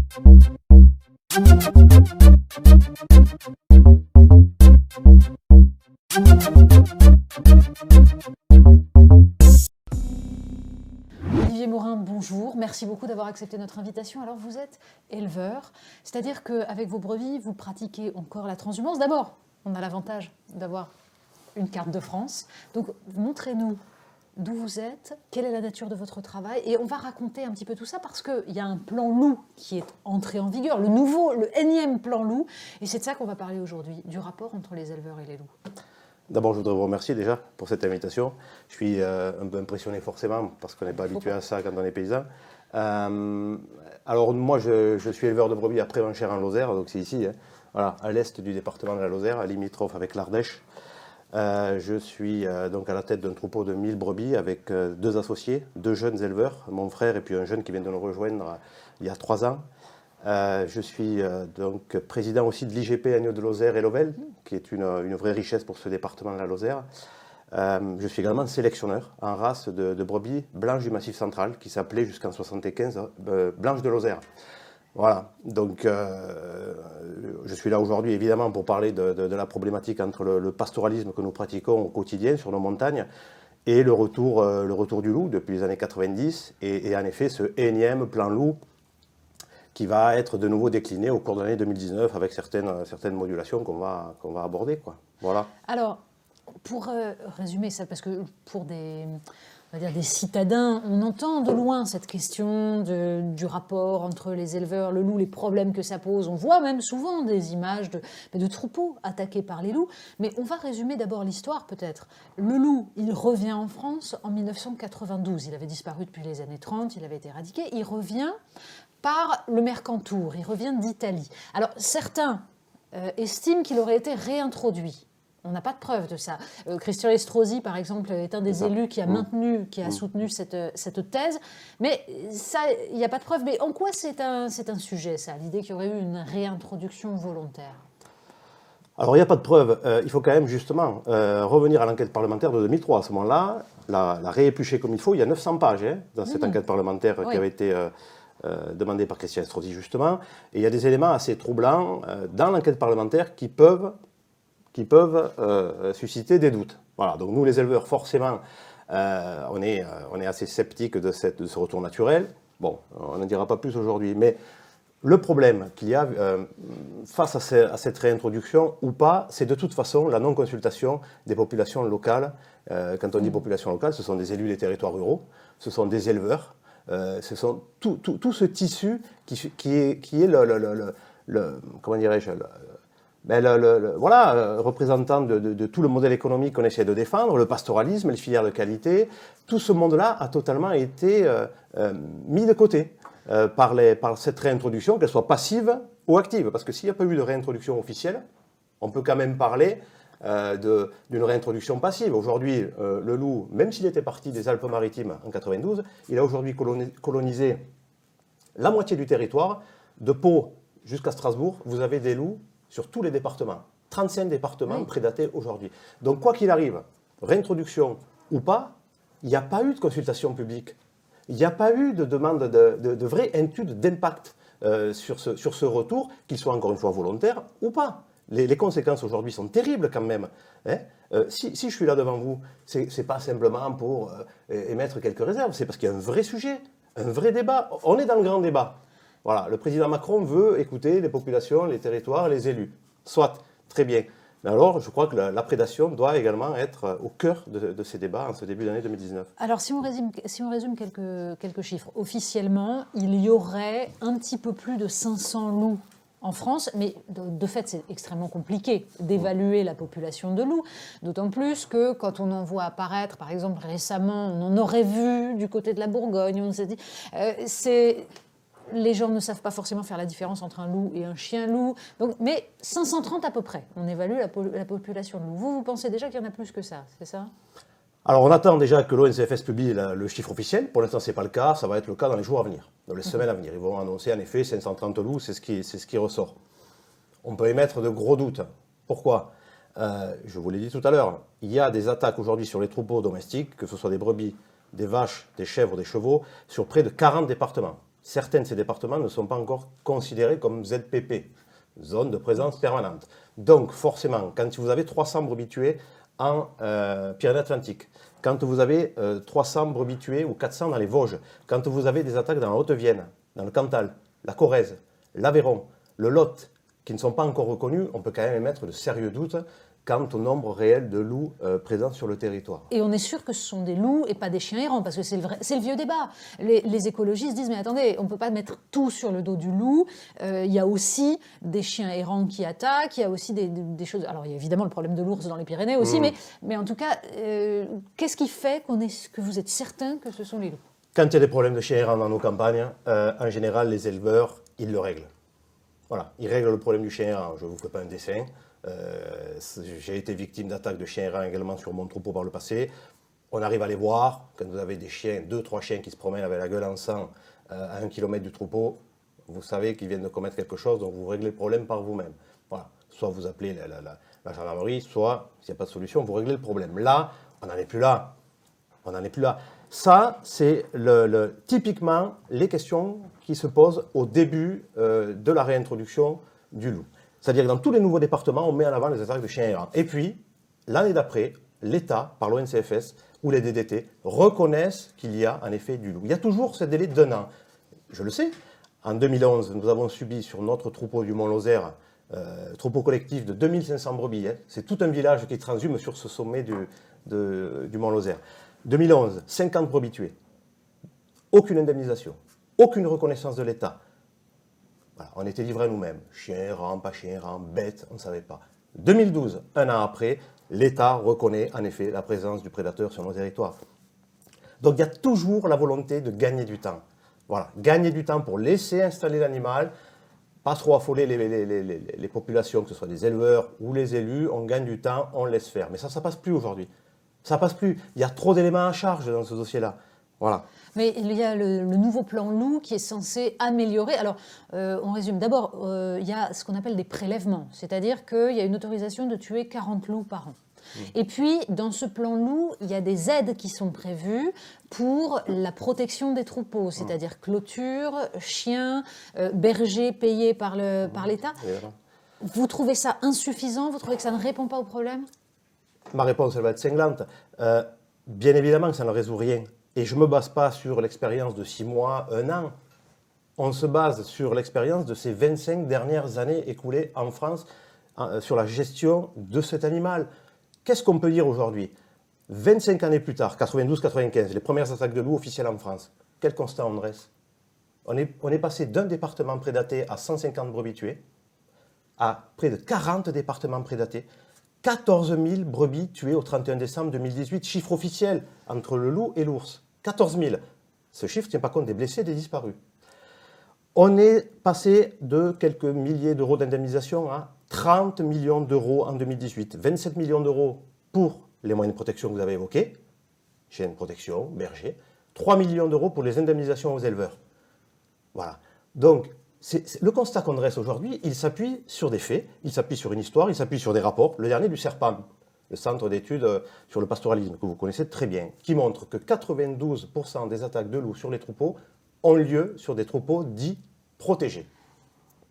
Olivier Morin, bonjour. Merci beaucoup d'avoir accepté notre invitation. Alors, vous êtes éleveur, c'est-à-dire qu'avec vos brebis, vous pratiquez encore la transhumance. D'abord, on a l'avantage d'avoir une carte de France. Donc, montrez-nous d'où vous êtes, quelle est la nature de votre travail. Et on va raconter un petit peu tout ça parce qu'il y a un plan loup qui est entré en vigueur, le nouveau, le énième plan loup. Et c'est de ça qu'on va parler aujourd'hui, du rapport entre les éleveurs et les loups. D'abord, je voudrais vous remercier déjà pour cette invitation. Je suis un peu impressionné forcément parce qu'on n'est pas habitué à ça quand on est paysan. Alors moi, je suis éleveur de brebis à Prévenchères en Lozère, donc c'est ici, hein, voilà, à l'est du département de la Lozère, limitrophe avec l'Ardèche. Je suis donc à la tête d'un troupeau de 1000 brebis avec deux associés, deux jeunes éleveurs, mon frère et puis un jeune qui vient de nous rejoindre il y a 3 ans. Je suis donc président aussi de l'IGP Agneaux de Lozère et Lovelle, qui est une vraie richesse pour ce département de la Lozère. Je suis également sélectionneur en race de brebis blanches du Massif central, qui s'appelait jusqu'en 1975 blanches de Lozère. Voilà, donc je suis là aujourd'hui évidemment pour parler de la problématique entre le pastoralisme que nous pratiquons au quotidien sur nos montagnes et le retour du loup depuis les années 90 et en effet ce énième plan loup qui va être de nouveau décliné au cours de l'année 2019 avec certaines modulations qu'on va aborder, quoi. Voilà. Alors, pour résumer ça, parce que pour on va dire des citadins, on entend de loin cette question du rapport entre les éleveurs, le loup, les problèmes que ça pose. On voit même souvent des images de troupeaux attaqués par les loups. Mais on va résumer d'abord l'histoire peut-être. Le loup, il revient en France en 1992. Il avait disparu depuis les années 30, il avait été éradiqué. Il revient par le Mercantour, il revient d'Italie. Alors certains estiment qu'il aurait été réintroduit. On n'a pas de preuve de ça. Christian Estrosi, par exemple, est un des élus qui a soutenu cette thèse. Mais ça, il n'y a pas de preuve. Mais en quoi c'est un sujet, ça, l'idée qu'il y aurait eu une réintroduction volontaire? Alors, il n'y a pas de preuve. Il faut quand même, justement, revenir à l'enquête parlementaire de 2003. À ce moment-là, la rééplucher comme il faut. Il y a 900 pages dans cette enquête parlementaire qui avait été demandée par Christian Estrosi, justement. Et il y a des éléments assez troublants dans l'enquête parlementaire qui peuvent susciter des doutes. Voilà, donc nous les éleveurs, forcément, on est assez sceptiques de ce retour naturel. Bon, on n'en dira pas plus aujourd'hui, mais le problème qu'il y a face à cette réintroduction ou pas, c'est de toute façon la non-consultation des populations locales. Quand on dit population locale, ce sont des élus des territoires ruraux, ce sont des éleveurs, ce sont tout ce tissu qui est comment dirais-je, représentant de tout le modèle économique qu'on essaie de défendre, le pastoralisme, les filières de qualité, tout ce monde-là a totalement été mis de côté par cette réintroduction, qu'elle soit passive ou active. Parce que s'il n'y a pas eu de réintroduction officielle, on peut quand même parler d'une réintroduction passive. Aujourd'hui, le loup, même s'il était parti des Alpes-Maritimes en 92, il a aujourd'hui colonisé la moitié du territoire. De Pau jusqu'à Strasbourg, vous avez des loups sur tous les départements. 35 départements prédatés aujourd'hui. Donc, quoi qu'il arrive, réintroduction ou pas, il n'y a pas eu de consultation publique. Il n'y a pas eu de demande de vraie étude d'impact sur ce retour, qu'il soit encore une fois volontaire ou pas. Les conséquences aujourd'hui sont terribles quand même. Hein. Si je suis là devant vous, ce n'est pas simplement pour émettre quelques réserves, c'est parce qu'il y a un vrai sujet, un vrai débat. On est dans le grand débat. Voilà, le président Macron veut écouter les populations, les territoires, les élus. Soit, très bien. Mais alors, je crois que la prédation doit également être au cœur de ces débats en ce début d'année 2019. Alors, si on résume quelques chiffres, officiellement, il y aurait un petit peu plus de 500 loups en France, mais de fait, c'est extrêmement compliqué d'évaluer la population de loups, d'autant plus que quand on en voit apparaître, par exemple, récemment, on en aurait vu du côté de la Bourgogne, on s'est dit, les gens ne savent pas forcément faire la différence entre un loup et un chien-loup. Mais 530 à peu près, on évalue la population de loups. Vous pensez déjà qu'il y en a plus que ça, c'est ça? Alors on attend déjà que l'ONCFS publie le chiffre officiel. Pour l'instant, ce n'est pas le cas. Ça va être le cas dans les jours à venir, dans les semaines à venir. Ils vont annoncer en effet 530 loups, c'est ce qui ressort. On peut émettre de gros doutes. Pourquoi? Je vous l'ai dit tout à l'heure, il y a des attaques aujourd'hui sur les troupeaux domestiques, que ce soit des brebis, des vaches, des chèvres, des chevaux, sur près de 40 départements. certains de ces départements ne sont pas encore considérés comme ZPP, zone de présence permanente. Donc forcément, quand vous avez 300 brebis tuées en Pyrénées-Atlantiques, quand vous avez 300 brebis tuées ou 400 dans les Vosges, quand vous avez des attaques dans la Haute-Vienne, dans le Cantal, la Corrèze, l'Aveyron, le Lot, qui ne sont pas encore reconnus, on peut quand même émettre de sérieux doutes quant au nombre réel de loups présents sur le territoire. Et on est sûr que ce sont des loups et pas des chiens errants, parce que c'est le vieux débat. Les écologistes disent, mais attendez, on ne peut pas mettre tout sur le dos du loup. Il y a aussi des chiens errants qui attaquent, il y a aussi des choses... Alors, il y a évidemment le problème de l'ours dans les Pyrénées aussi, mais en tout cas, qu'est-ce qui fait que vous êtes certain que ce sont les loups? Quand il y a des problèmes de chiens errants dans nos campagnes, en général, les éleveurs, ils le règlent. Voilà, ils règlent le problème du chien errant. Je ne vous fais pas un dessin. J'ai été victime d'attaques de chiens errants également sur mon troupeau par le passé. On arrive à les voir. Quand vous avez des chiens, 2-3 chiens qui se promènent avec la gueule en sang à 1 km du troupeau, vous savez qu'ils viennent de commettre quelque chose, donc vous réglez le problème par vous-même. Voilà. Soit vous appelez la gendarmerie, soit, s'il n'y a pas de solution, vous réglez le problème. Là, on n'en est plus là. On n'en est plus là. Ça, c'est typiquement les questions qui se posent au début de la réintroduction du loup. C'est-à-dire que dans tous les nouveaux départements, on met en avant les attaques de chiens errants. Et puis, l'année d'après, l'État, par l'ONCFS ou les DDT, reconnaissent qu'il y a en effet du loup. Il y a toujours ce délai d'1 an. Je le sais, en 2011, nous avons subi sur notre troupeau du Mont-Lozère, troupeau collectif de 2500 brebis. C'est tout un village qui transhume sur ce sommet du Mont-Lozère. 2011, 50 brebis tuées. Aucune indemnisation, aucune reconnaissance de l'État. Voilà, on était livrés à nous-mêmes. Chiens errants, pas chiens errants, bêtes, on ne savait pas. 2012, un an après, l'État reconnaît en effet la présence du prédateur sur nos territoires. Donc il y a toujours la volonté de gagner du temps. Voilà, gagner du temps pour laisser installer l'animal, pas trop affoler les populations, que ce soit des éleveurs ou les élus, on gagne du temps, on laisse faire. Mais ça ne passe plus aujourd'hui. Ça passe plus. Il y a trop d'éléments à charge dans ce dossier-là. Voilà. Mais il y a le nouveau plan loup qui est censé améliorer. Alors, on résume. D'abord, il y a ce qu'on appelle des prélèvements. C'est-à-dire qu'il y a une autorisation de tuer 40 loups par an. Et puis, dans ce plan loup, il y a des aides qui sont prévues pour la protection des troupeaux, c'est-à-dire clôture, chiens, bergers payés par l'État. Vous trouvez ça insuffisant? Vous trouvez que ça ne répond pas au problème? Ma réponse, elle va être cinglante. Bien évidemment que ça ne résout rien. Et je ne me base pas sur l'expérience de 6 mois, 1 an. On se base sur l'expérience de ces 25 dernières années écoulées en France sur la gestion de cet animal. Qu'est-ce qu'on peut dire aujourd'hui? 25 années plus tard, 92-95, les premières attaques de loups officielles en France. Quel constat on dresse? On est passé d'un département prédaté à 150 brebis tuées à près de 40 départements prédatés. 14 000 brebis tuées au 31 décembre 2018, chiffre officiel entre le loup et l'ours. 14 000. Ce chiffre ne tient pas compte des blessés et des disparus. On est passé de quelques milliers d'euros d'indemnisation à 30 millions d'euros en 2018. 27 millions d'euros pour les moyens de protection que vous avez évoqués, chiens de protection, berger. 3 millions d'euros pour les indemnisations aux éleveurs. Voilà. Donc, le constat qu'on dresse aujourd'hui, il s'appuie sur des faits, il s'appuie sur une histoire, il s'appuie sur des rapports. Le dernier du CERPAM, le Centre d'études sur le pastoralisme, que vous connaissez très bien, qui montre que 92% des attaques de loups sur les troupeaux ont lieu sur des troupeaux dits protégés.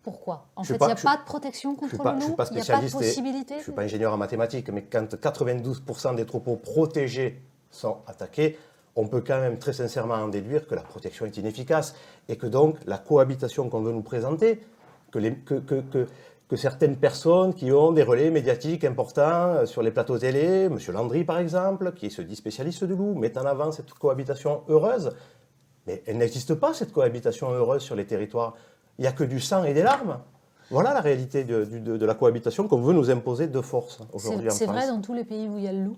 Pourquoi? En fait, il n'y a pas de protection contre le loup? Je ne suis pas spécialiste, je ne suis pas ingénieur en mathématiques, mais quand 92% des troupeaux protégés sont attaqués, on peut quand même très sincèrement en déduire que la protection est inefficace et que donc la cohabitation qu'on veut nous présenter, que certaines personnes qui ont des relais médiatiques importants sur les plateaux télé, M. Landry par exemple, qui se dit spécialiste du loup, met en avant cette cohabitation heureuse. Mais elle n'existe pas, cette cohabitation heureuse sur les territoires. Il n'y a que du sang et des larmes. Voilà la réalité de la cohabitation qu'on veut nous imposer de force aujourd'hui en France. C'est vrai dans tous les pays où il y a le loup?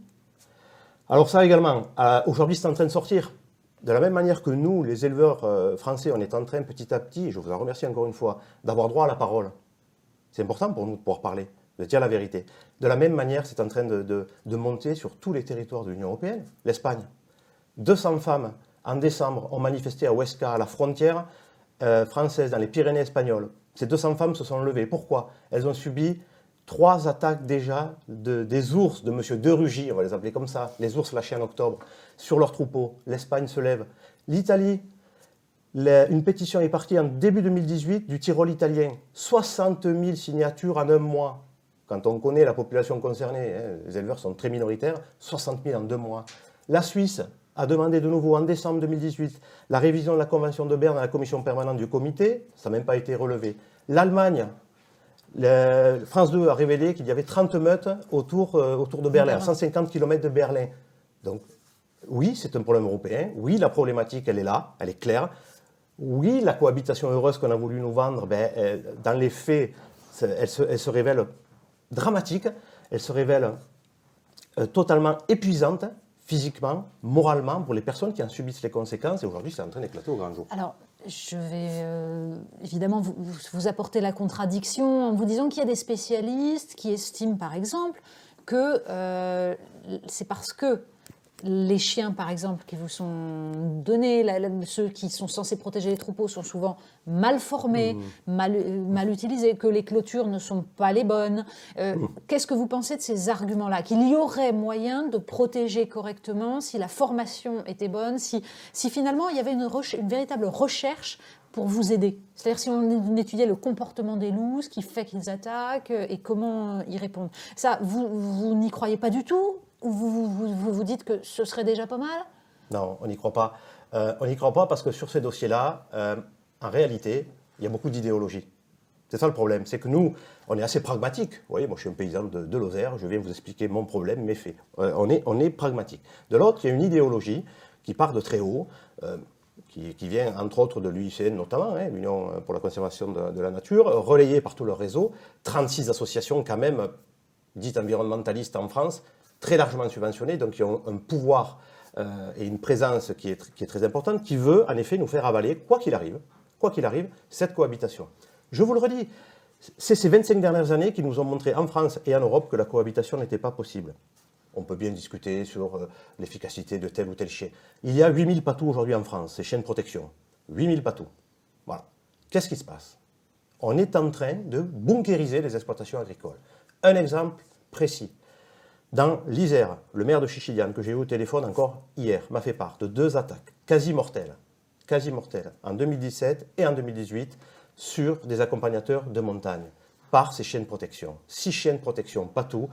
Alors ça également, aujourd'hui c'est en train de sortir. De la même manière que nous, les éleveurs français, on est en train petit à petit, et je vous en remercie encore une fois, d'avoir droit à la parole. C'est important pour nous de pouvoir parler, de dire la vérité. De la même manière, c'est en train de monter sur tous les territoires de l'Union européenne. L'Espagne, 200 femmes en décembre ont manifesté à Huesca, à la frontière française, dans les Pyrénées espagnoles. Ces 200 femmes se sont levées. Pourquoi? Elles ont subi 3 attaques déjà des ours de M. De Rugy, on va les appeler comme ça, les ours lâchés en octobre, sur leurs troupeaux. L'Espagne se lève. L'Italie, Une pétition est partie en début 2018 du Tyrol italien. 60 000 signatures en un mois. Quand on connaît la population concernée, hein, les éleveurs sont très minoritaires, 60 000 en 2 mois. La Suisse a demandé de nouveau en décembre 2018 la révision de la Convention de Berne à la commission permanente du comité. Ça n'a même pas été relevé. L'Allemagne, France 2 a révélé qu'il y avait 30 meutes autour de Berlin, à 150 km de Berlin. Donc, oui, c'est un problème européen. Oui, la problématique, elle est là, elle est claire. Oui, la cohabitation heureuse qu'on a voulu nous vendre, dans les faits, elle se révèle dramatique, elle se révèle totalement épuisante, physiquement, moralement, pour les personnes qui en subissent les conséquences. Et aujourd'hui, c'est en train d'éclater au grand jour. Alors, je vais évidemment vous apporter la contradiction en vous disant qu'il y a des spécialistes qui estiment, par exemple, que c'est parce que les chiens, par exemple, qui vous sont donnés, ceux qui sont censés protéger les troupeaux, sont souvent mal formés, mal utilisés, que les clôtures ne sont pas les bonnes. Qu'est-ce que vous pensez de ces arguments-là? Qu'il y aurait moyen de protéger correctement si la formation était bonne, si finalement il y avait une véritable recherche pour vous aider? C'est-à-dire si on étudiait le comportement des loups, ce qui fait qu'ils attaquent et comment y répondre. Ça, vous n'y croyez pas du tout? Ou vous dites que ce serait déjà pas mal? Non, on n'y croit pas. On n'y croit pas parce que sur ces dossiers-là, en réalité, il y a beaucoup d'idéologie. C'est ça le problème, c'est que nous, on est assez pragmatique. Vous voyez, moi je suis un paysan de Lozère, je viens vous expliquer mon problème, mes faits. On est pragmatique. De l'autre, il y a une idéologie qui part de très haut, qui vient entre autres de l'UICN notamment, hein, l'Union pour la conservation de la nature, relayée par tout leur réseau, 36 associations quand même, dites environnementalistes en France, très largement subventionnés, donc qui ont un pouvoir et une présence qui est très importante, qui veut en effet nous faire avaler, quoi qu'il arrive, cette cohabitation. Je vous le redis, c'est ces 25 dernières années qui nous ont montré en France et en Europe que la cohabitation n'était pas possible. On peut bien discuter sur l'efficacité de tel ou tel chien. Il y a 8000 patous aujourd'hui en France, ces chiens de protection. 8000 patous. Voilà. Qu'est-ce qui se passe? On est en train de bunkériser les exploitations agricoles. Un exemple précis. Dans l'Isère, le maire de Chichiliane, que j'ai eu au téléphone encore hier, m'a fait part de 2 attaques quasi mortelles, en 2017 et en 2018, sur des accompagnateurs de montagne, par ces chiens de protection. 6 chiens de protection, patous,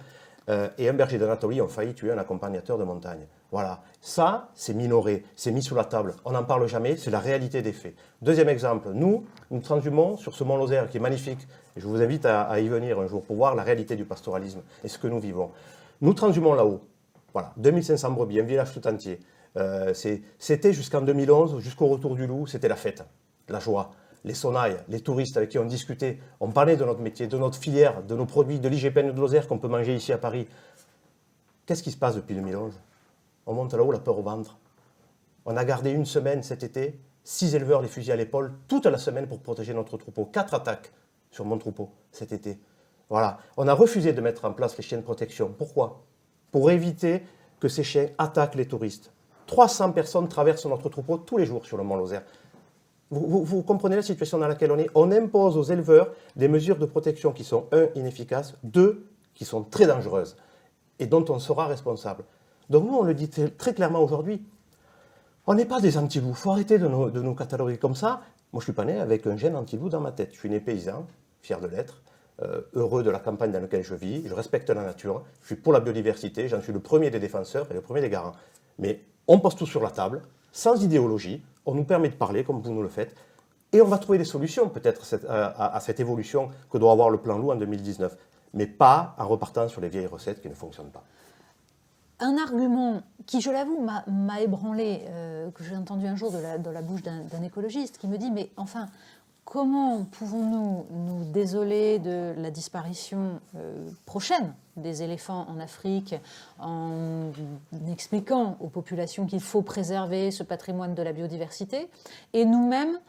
et un berger d'Anatolie ont failli tuer un accompagnateur de montagne. Voilà, ça, c'est minoré, c'est mis sous la table. On n'en parle jamais, c'est la réalité des faits. Deuxième exemple, nous transhumons sur ce mont Lozère qui est magnifique, et je vous invite à y venir un jour pour voir la réalité du pastoralisme et ce que nous vivons. Nous transhumons là-haut, voilà, 2500 brebis, un village tout entier. C'était jusqu'en 2011, jusqu'au retour du loup, c'était la fête, la joie. Les sonnailles, les touristes avec qui on discutait, on parlait de notre métier, de notre filière, de nos produits, de l'IGPN de Lozère qu'on peut manger ici à Paris. Qu'est-ce qui se passe depuis 2011? On monte là-haut, la peur au ventre. On a gardé une semaine cet été, 6 éleveurs les fusils à l'épaule, toute la semaine pour protéger notre troupeau. 4 attaques sur mon troupeau cet été. Voilà. On a refusé de mettre en place les chiens de protection. Pourquoi? Pour éviter que ces chiens attaquent les touristes. 300 personnes traversent notre troupeau tous les jours sur le mont Lozère. Vous comprenez la situation dans laquelle on est? On impose aux éleveurs des mesures de protection qui sont, 1, inefficaces, 2, qui sont très dangereuses et dont on sera responsable. Donc nous, on le dit très clairement aujourd'hui, on n'est pas des anti-loups. Il faut arrêter de nous cataloguer comme ça. Moi, je ne suis pas né avec un gène anti-loup dans ma tête. Je suis né paysan, fier de l'être, heureux de la campagne dans laquelle je vis, je respecte la nature, je suis pour la biodiversité, j'en suis le premier des défenseurs et le premier des garants. Mais on pose tout sur la table, sans idéologie, on nous permet de parler comme vous nous le faites, et on va trouver des solutions peut-être à cette évolution que doit avoir le plan loup en 2019, mais pas en repartant sur les vieilles recettes qui ne fonctionnent pas. Un argument qui, je l'avoue, m'a ébranlé, que j'ai entendu un jour de la bouche d'un écologiste, qui me dit, mais enfin, comment pouvons-nous nous désoler de la disparition prochaine des éléphants en Afrique en expliquant aux populations qu'il faut préserver ce patrimoine de la biodiversité et nous-mêmes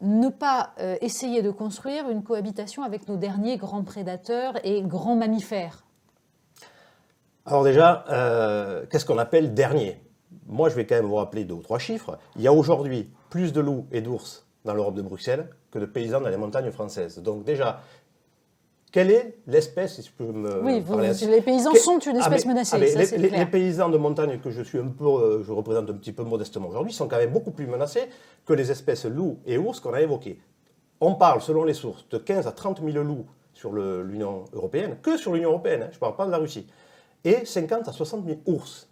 ne pas essayer de construire une cohabitation avec nos derniers grands prédateurs et grands mammifères? Alors déjà, qu'est-ce qu'on appelle dernier? Moi, je vais quand même vous rappeler 2 ou 3 chiffres. Il y a aujourd'hui plus de loups et d'ours dans l'Europe de Bruxelles que de paysans dans les montagnes françaises. Donc déjà, quelle est l'espèce, si je peux me Oui, parler ainsi, les paysans sont une espèce menacée, ça c'est clair. les paysans de montagne que je suis un peu, je représente un petit peu modestement aujourd'hui, sont quand même beaucoup plus menacés que les espèces loups et ours qu'on a évoquées. On parle, selon les sources, de 15 à 30 000 loups sur l'Union européenne, que sur l'Union européenne, hein, je ne parle pas de la Russie, et 50 à 60 000 ours.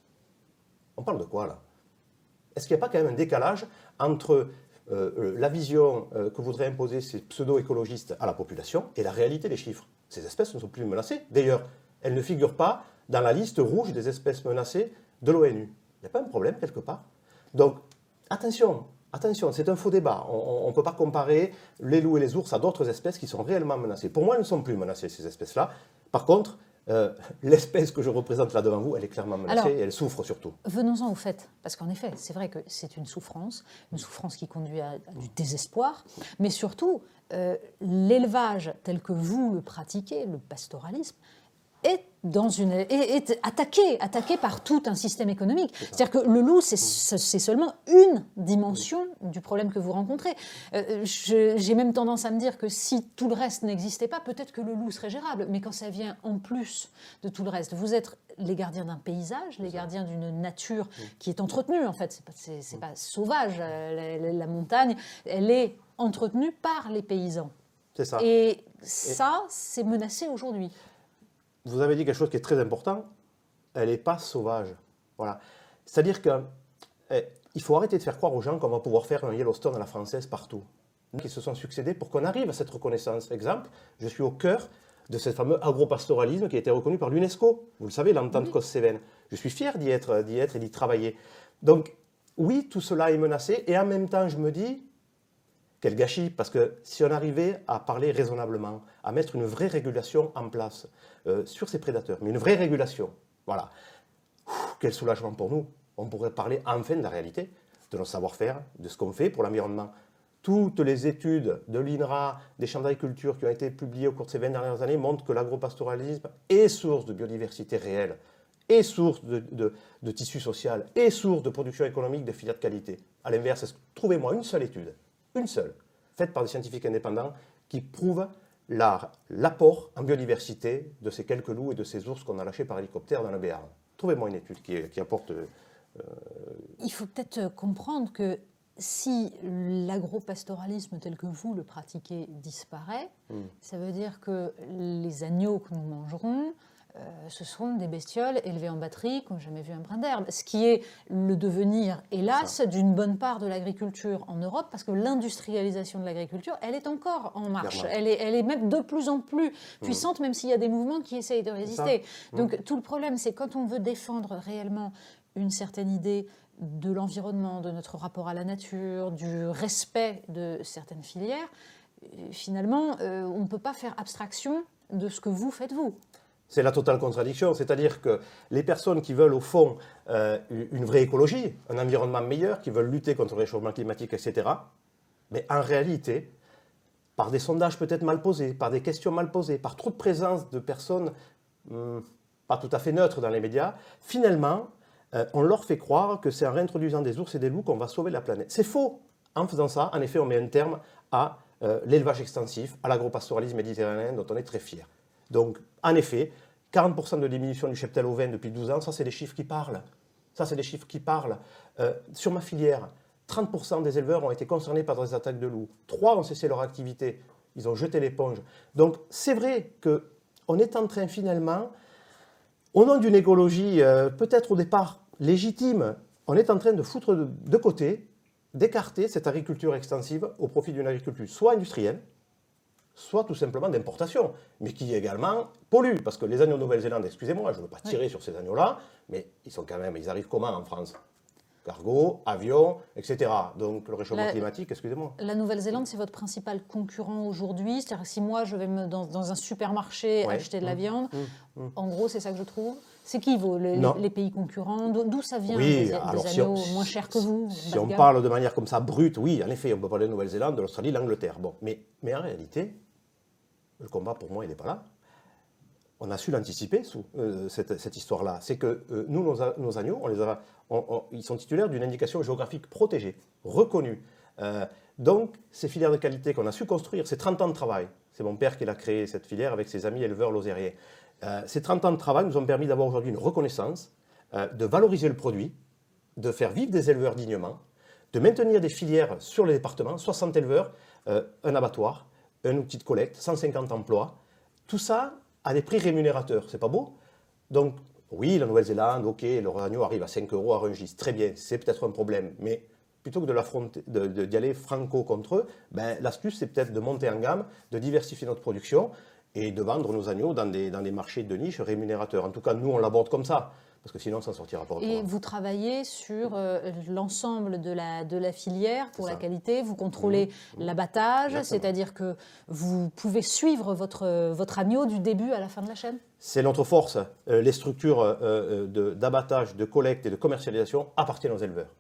On parle de quoi là? Est-ce qu'il n'y a pas quand même un décalage entre la vision que voudraient imposer ces pseudo-écologistes à la population et la réalité des chiffres? Ces espèces ne sont plus menacées. D'ailleurs, elles ne figurent pas dans la liste rouge des espèces menacées de l'ONU. Il n'y a pas un problème quelque part? Donc, attention, c'est un faux débat. On ne peut pas comparer les loups et les ours à d'autres espèces qui sont réellement menacées. Pour moi, elles ne sont plus menacées, ces espèces-là. Par contre, l'espèce que je représente là devant vous, elle est clairement menacée et elle souffre surtout. Venons-en au fait, parce qu'en effet, c'est vrai que c'est une souffrance qui conduit à du désespoir, mais surtout, l'élevage tel que vous le pratiquez, le pastoralisme, est attaqué par tout un système économique. C'est-à-dire que le loup, c'est seulement une dimension du problème que vous rencontrez. J'ai même tendance à me dire que si tout le reste n'existait pas, peut-être que le loup serait gérable. Mais quand ça vient en plus de tout le reste, vous êtes les gardiens d'un paysage, les gardiens d'une nature qui est entretenue, en fait. C'est pas sauvage. La montagne, elle est entretenue par les paysans. C'est ça. Et ça, c'est menacé aujourd'hui. Vous avez dit quelque chose qui est très important, elle n'est pas sauvage. Voilà. C'est-à-dire qu'il faut arrêter de faire croire aux gens qu'on va pouvoir faire un Yellowstone à la française partout. Qui se sont succédés pour qu'on arrive à cette reconnaissance. Exemple, je suis au cœur de ce fameux agropastoralisme qui a été reconnu par l'UNESCO. Vous le savez, l'entente Cos-Cévennes. Je suis fier d'y être et d'y travailler. Donc, oui, tout cela est menacé et en même temps, je me dis, quel gâchis, parce que si on arrivait à parler raisonnablement, à mettre une vraie régulation en place sur ces prédateurs, mais une vraie régulation, voilà, quel soulagement pour nous. On pourrait parler enfin de la réalité, de nos savoir-faire, de ce qu'on fait pour l'environnement. Toutes les études de l'INRA, des chambres d'agriculture qui ont été publiées au cours de ces 20 dernières années montrent que l'agropastoralisme est source de biodiversité réelle, est source de tissu social, est source de production économique de filières de qualité. À l'inverse, trouvez-moi une seule étude, une seule, faite par des scientifiques indépendants, qui prouve l'apport en biodiversité de ces quelques loups et de ces ours qu'on a lâchés par hélicoptère dans le Béarn. Trouvez-moi une étude qui apporte... Il faut peut-être comprendre que si l'agropastoralisme tel que vous le pratiquez disparaît, ça veut dire que les agneaux que nous mangerons, ce sont des bestioles élevées en batterie qui n'ont jamais vu un brin d'herbe. Ce qui est le devenir, hélas, d'une bonne part de l'agriculture en Europe, parce que l'industrialisation de l'agriculture, elle est encore en marche. Elle est même de plus en plus puissante, même s'il y a des mouvements qui essayent de résister. Donc tout le problème, c'est quand on veut défendre réellement une certaine idée de l'environnement, de notre rapport à la nature, du respect de certaines filières, finalement, on ne peut pas faire abstraction de ce que vous faites, vous. C'est la totale contradiction, c'est-à-dire que les personnes qui veulent au fond une vraie écologie, un environnement meilleur, qui veulent lutter contre le réchauffement climatique, etc., mais en réalité, par des sondages peut-être mal posés, par des questions mal posées, par trop de présence de personnes pas tout à fait neutres dans les médias, finalement, on leur fait croire que c'est en réintroduisant des ours et des loups qu'on va sauver la planète. C'est faux. En faisant ça, en effet, on met un terme à l'élevage extensif, à l'agropastoralisme méditerranéen dont on est très fier. Donc, en effet, 40% de diminution du cheptel ovin depuis 12 ans, ça c'est des chiffres qui parlent. Ça c'est des chiffres qui parlent. Sur ma filière, 30% des éleveurs ont été concernés par des attaques de loups. 3 ont cessé leur activité. Ils ont jeté l'éponge. Donc, c'est vrai qu'on est en train finalement, au nom d'une écologie peut-être au départ légitime, on est en train de foutre de côté, d'écarter cette agriculture extensive au profit d'une agriculture soit industrielle, soit tout simplement d'importation, mais qui également pollue. Parce que les agneaux de Nouvelle-Zélande, excusez-moi, je ne veux pas tirer sur ces agneaux-là, mais ils arrivent comment en France? Cargo, avion, etc. Donc le réchauffement climatique, excusez-moi. La Nouvelle-Zélande, c'est votre principal concurrent aujourd'hui. C'est-à-dire que si moi, je vais dans un supermarché acheter de la viande, en gros, c'est ça que je trouve. C'est qui les pays concurrents? D'où ça vient des agneaux moins chers que vous? Si on parle de manière comme ça brute, oui, en effet, on peut parler de Nouvelle-Zélande, de l'Australie, de l'Angleterre. Bon, mais en réalité, le combat pour moi, il n'est pas là. On a su l'anticiper, cette histoire-là. C'est que nous, nos agneaux, ils sont titulaires d'une indication géographique protégée, reconnue, Donc, ces filières de qualité qu'on a su construire, c'est 30 ans de travail. C'est mon père qui l'a créé, cette filière, avec ses amis éleveurs lozériens. Ces 30 ans de travail nous ont permis d'avoir aujourd'hui une reconnaissance, de valoriser le produit, de faire vivre des éleveurs dignement, de maintenir des filières sur les départements, 60 éleveurs, un abattoir, un outil de collecte, 150 emplois. Tout ça à des prix rémunérateurs. C'est pas beau? Donc, oui, la Nouvelle-Zélande, ok, leur agneau arrive à 5 € à Rungis. Très bien, c'est peut-être un problème, mais plutôt que de l'affronter, d'y aller franco contre eux, ben, l'astuce, c'est peut-être de monter en gamme, de diversifier notre production et de vendre nos agneaux dans des marchés de niche rémunérateurs. En tout cas, nous, on l'aborde comme ça, parce que sinon, ça ne sortira pas autrement. Et vous travaillez sur l'ensemble de la filière pour la qualité, vous contrôlez l'abattage, c'est-à-dire que vous pouvez suivre votre agneau du début à la fin de la chaîne? C'est notre force. Les structures d'abattage, de collecte et de commercialisation appartiennent aux éleveurs.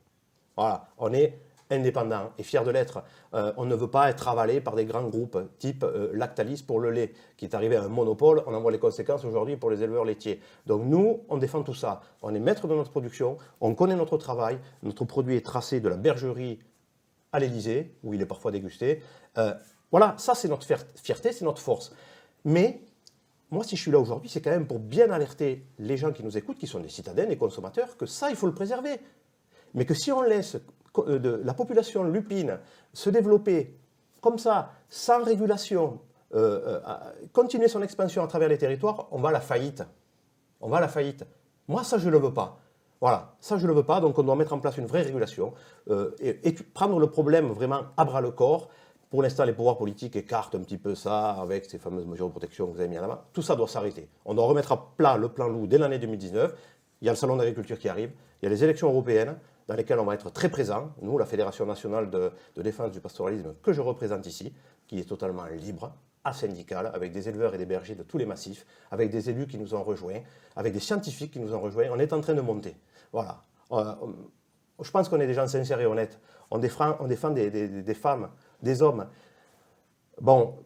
Voilà, on est indépendant et fier de l'être. On ne veut pas être avalé par des grands groupes type Lactalis pour le lait, qui est arrivé à un monopole. On en voit les conséquences aujourd'hui pour les éleveurs laitiers. Donc nous, on défend tout ça. On est maître de notre production, on connaît notre travail. Notre produit est tracé de la bergerie à l'Élysée, où il est parfois dégusté. Voilà, ça c'est notre fierté, c'est notre force. Mais moi, si je suis là aujourd'hui, c'est quand même pour bien alerter les gens qui nous écoutent, qui sont des citadins, des consommateurs, que ça, il faut le préserver. Mais que si on laisse la population lupine se développer comme ça, sans régulation, continuer son expansion à travers les territoires, on va à la faillite. On va à la faillite. Moi, ça, je ne le veux pas. Voilà, ça, je ne le veux pas. Donc, on doit mettre en place une vraie régulation et prendre le problème vraiment à bras-le-corps. Pour l'instant, les pouvoirs politiques écartent un petit peu ça avec ces fameuses mesures de protection que vous avez mis en avant. Tout ça doit s'arrêter. On doit remettre à plat le plan loup dès l'année 2019. Il y a le salon d'agriculture qui arrive. Il y a les élections européennes dans lesquelles on va être très présents. Nous, la Fédération nationale de défense du pastoralisme que je représente ici, qui est totalement libre, asyndicale, avec des éleveurs et des bergers de tous les massifs, avec des élus qui nous ont rejoints, avec des scientifiques qui nous ont rejoints. On est en train de monter. Voilà. Je pense qu'on est des gens sincères et honnêtes. On défend des femmes, des hommes. Bon,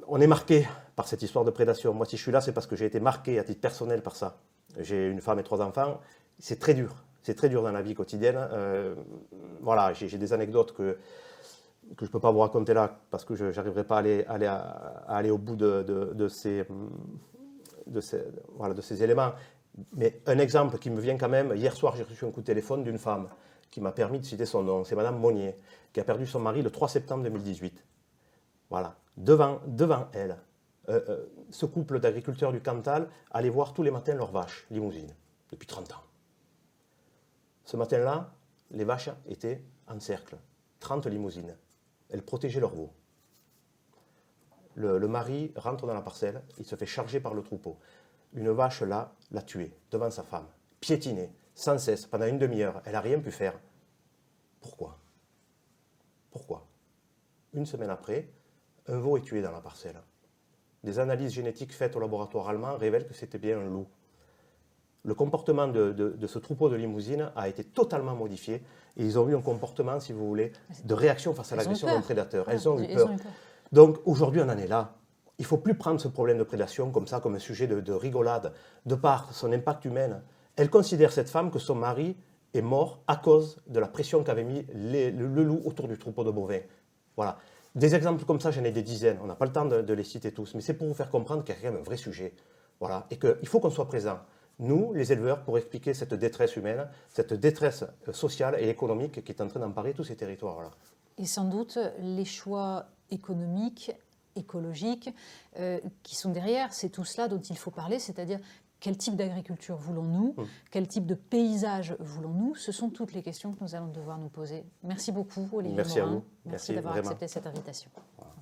on est marqué par cette histoire de prédation. Moi, si je suis là, c'est parce que j'ai été marqué à titre personnel par ça. J'ai une femme et 3 enfants. C'est très dur. C'est très dur dans la vie quotidienne. Voilà, j'ai des anecdotes que je ne peux pas vous raconter là parce que je n'arriverai pas à aller au bout de ces éléments. Mais un exemple qui me vient quand même, hier soir, j'ai reçu un coup de téléphone d'une femme qui m'a permis de citer son nom. C'est Madame Monnier, qui a perdu son mari le 3 septembre 2018. Voilà, devant elle. Ce couple d'agriculteurs du Cantal allait voir tous les matins leurs vaches limousines, depuis 30 ans. Ce matin-là, les vaches étaient en cercle, 30 limousines. Elles protégeaient leurs veaux. Le mari rentre dans la parcelle, il se fait charger par le troupeau. Une vache là, l'a tué devant sa femme, piétinée, sans cesse, pendant une demi-heure. Elle n'a rien pu faire. Pourquoi? Pourquoi? Une semaine après, un veau est tué dans la parcelle. Des analyses génétiques faites au laboratoire allemand révèlent que c'était bien un loup. Le comportement de ce troupeau de limousines a été totalement modifié et ils ont eu un comportement, si vous voulez, de réaction face à l'agression d'un prédateur. Elles ont eu peur. Donc aujourd'hui, on en est là. Il ne faut plus prendre ce problème de prédation comme ça, comme un sujet de rigolade, de par son impact humain. Elle considère, cette femme, que son mari est mort à cause de la pression qu'avait mis le loup autour du troupeau de bovins. Voilà. Des exemples comme ça, j'en ai des dizaines. On n'a pas le temps de les citer tous, mais c'est pour vous faire comprendre qu'il y a quand même un vrai sujet. Voilà. Et qu'il faut qu'on soit présent. Nous, les éleveurs, pour expliquer cette détresse humaine, cette détresse sociale et économique qui est en train d'emparer tous ces territoires-là. Et sans doute, les choix économiques, écologiques, qui sont derrière, c'est tout cela dont il faut parler, c'est-à-dire quel type d'agriculture voulons-nous, quel type de paysage voulons-nous, ce sont toutes les questions que nous allons devoir nous poser. Merci beaucoup, Olivier Morin. Merci à vous. Merci d'avoir accepté cette invitation. Voilà.